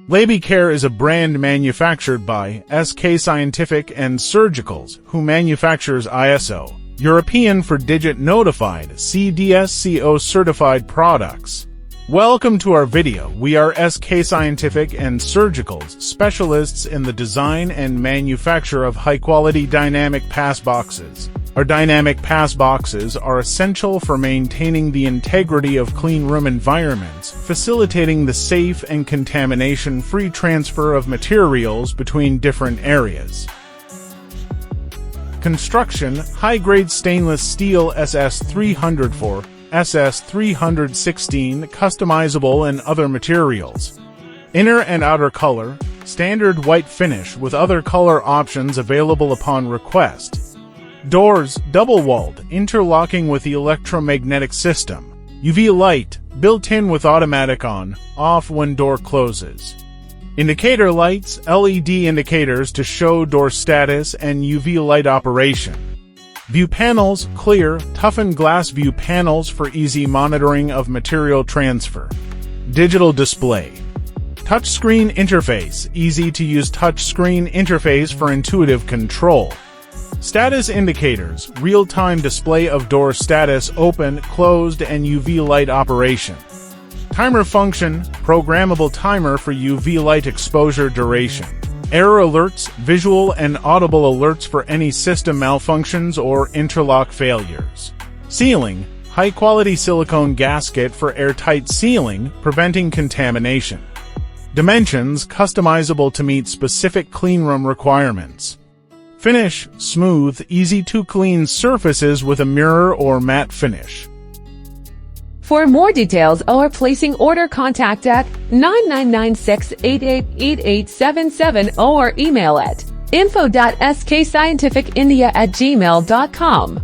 LabyCare is a brand manufactured by SK Scientific and Surgicals, who manufactures ISO, European for Digit Notified, CDSCO certified products. Welcome to our video. We are SK Scientific and Surgicals, specialists in the design and manufacture of high-quality dynamic pass boxes. Our dynamic pass boxes are essential for maintaining the integrity of cleanroom environments, facilitating the safe and contamination-free transfer of materials between different areas. Construction: high-grade stainless steel SS304, SS316, customizable and other materials. Inner and outer color: standard white finish with other color options available upon request. Doors: double-walled, interlocking with the electromagnetic system. UV light, built-in with automatic on/off when door closes. Indicator lights: LED indicators to show door status and UV light operation. View panels: clear, toughened glass view panels for easy monitoring of material transfer. Digital display. Touchscreen interface: easy-to-use touchscreen interface for intuitive control. Status indicators: real-time display of door status, open, closed, and UV light operation. Timer function: programmable timer for UV light exposure duration. Error alerts: visual and audible alerts for any system malfunctions or interlock failures. Sealing: high-quality silicone gasket for airtight sealing, preventing contamination. Dimensions: customizable to meet specific cleanroom requirements. Finish: smooth, easy-to-clean surfaces with a mirror or matte finish. For more details or placing order, contact at 9996888877 or email at info.skscientificindia@gmail.com.